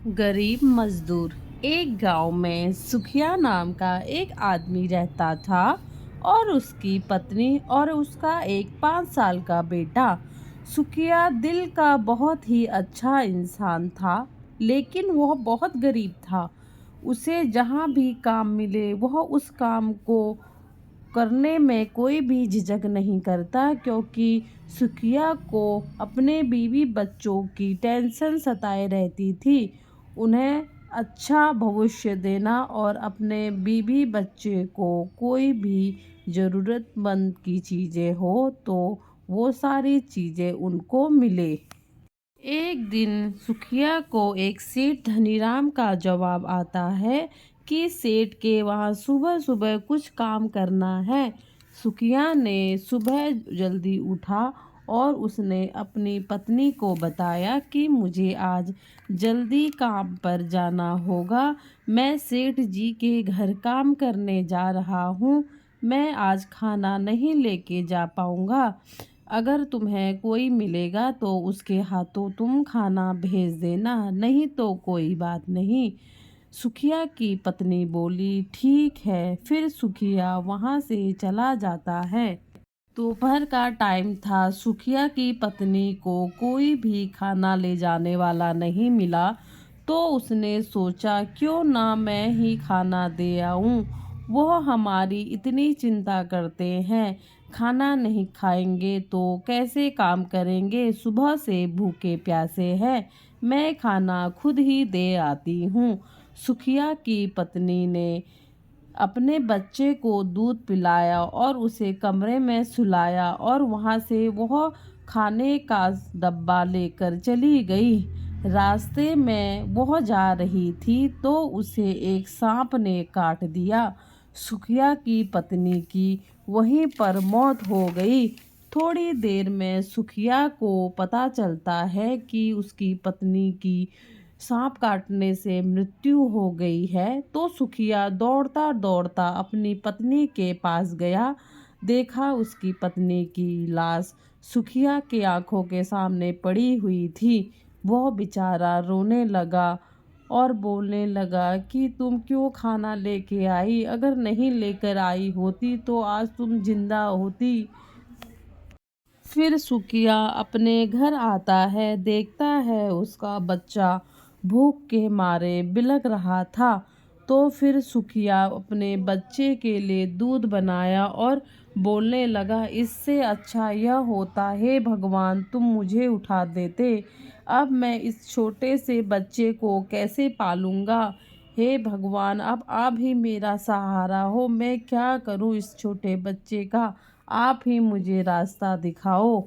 गरीब मजदूर। एक गांव में सुखिया नाम का एक आदमी रहता था और उसकी पत्नी और उसका एक 5 साल का बेटा। सुखिया दिल का बहुत ही अच्छा इंसान था, लेकिन वह बहुत गरीब था। उसे जहाँ भी काम मिले वह उस काम को करने में कोई भी झिझक नहीं करता, क्योंकि सुखिया को अपने बीवी बच्चों की टेंशन सताए रहती थी। उन्हें अच्छा भविष्य देना और अपने बीवी बच्चे को कोई भी ज़रूरतमंद की चीज़ें हो तो वो सारी चीज़ें उनको मिले। एक दिन सुखिया को एक सेठ धनीराम का जवाब आता है कि सेठ के वहाँ सुबह सुबह कुछ काम करना है। सुखिया ने सुबह जल्दी उठा और उसने अपनी पत्नी को बताया कि मुझे आज जल्दी काम पर जाना होगा। मैं सेठ जी के घर काम करने जा रहा हूँ। मैं आज खाना नहीं लेके जा पाऊँगा। अगर तुम्हें कोई मिलेगा तो उसके हाथों तुम खाना भेज देना, नहीं तो कोई बात नहीं। सुखिया की पत्नी बोली, ठीक है। फिर सुखिया वहाँ से चला जाता है। दोपहर का टाइम था। सुखिया की पत्नी को कोई भी खाना ले जाने वाला नहीं मिला, तो उसने सोचा क्यों ना मैं ही खाना दे आऊं। वह हमारी इतनी चिंता करते हैं, खाना नहीं खाएंगे तो कैसे काम करेंगे, सुबह से भूखे प्यासे हैं। मैं खाना खुद ही दे आती हूँ। सुखिया की पत्नी ने अपने बच्चे को दूध पिलाया और उसे कमरे में सुलाया और वहाँ से वह खाने का डब्बा लेकर चली गई। रास्ते में वह जा रही थी तो उसे एक सांप ने काट दिया। सुखिया की पत्नी की वहीं पर मौत हो गई। थोड़ी देर में सुखिया को पता चलता है कि उसकी पत्नी की सांप काटने से मृत्यु हो गई है, तो सुखिया दौड़ता दौड़ता अपनी पत्नी के पास गया। देखा उसकी पत्नी की लाश सुखिया की आंखों के सामने पड़ी हुई थी। वह बेचारा रोने लगा और बोलने लगा कि तुम क्यों खाना लेके आई, अगर नहीं लेकर आई होती तो आज तुम जिंदा होती। फिर सुखिया अपने घर आता है, देखता है उसका बच्चा भूख के मारे बिलख रहा था। तो फिर सुखिया अपने बच्चे के लिए दूध बनाया और बोलने लगा, इससे अच्छा यह होता, हे भगवान तुम मुझे उठा देते। अब मैं इस छोटे से बच्चे को कैसे पालूंगा। हे भगवान, अब आप ही मेरा सहारा हो। मैं क्या करूं इस छोटे बच्चे का, आप ही मुझे रास्ता दिखाओ।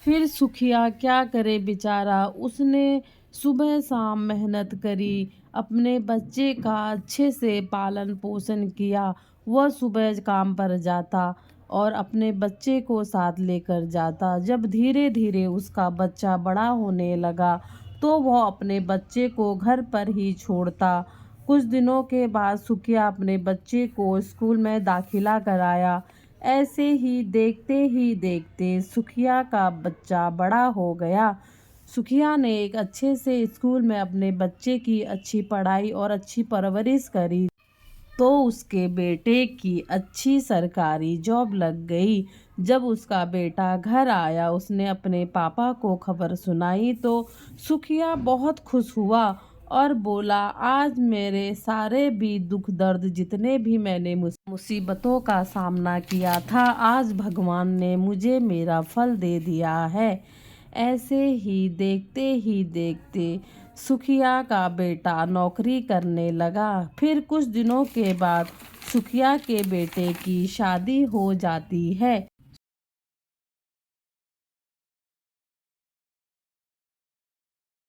फिर सुखिया क्या करे बेचारा, उसने सुबह शाम मेहनत करी, अपने बच्चे का अच्छे से पालन पोषण किया। वह सुबह काम पर जाता और अपने बच्चे को साथ लेकर जाता। जब धीरे धीरे उसका बच्चा बड़ा होने लगा तो वह अपने बच्चे को घर पर ही छोड़ता। कुछ दिनों के बाद सुखिया अपने बच्चे को स्कूल में दाखिला कराया। ऐसे ही देखते सुखिया का बच्चा बड़ा हो गया। सुखिया ने एक अच्छे से स्कूल में अपने बच्चे की अच्छी पढ़ाई और अच्छी परवरिश करी, तो उसके बेटे की अच्छी सरकारी जॉब लग गई। जब उसका बेटा घर आया, उसने अपने पापा को खबर सुनाई तो सुखिया बहुत खुश हुआ और बोला, आज मेरे सारे भी दुख दर्द जितने भी मैंने मुसीबतों का सामना किया था, आज भगवान ने मुझे मेरा फल दे दिया है। ऐसे ही देखते सुखिया का बेटा नौकरी करने लगा। फिर कुछ दिनों के बाद सुखिया के बेटे की शादी हो जाती है।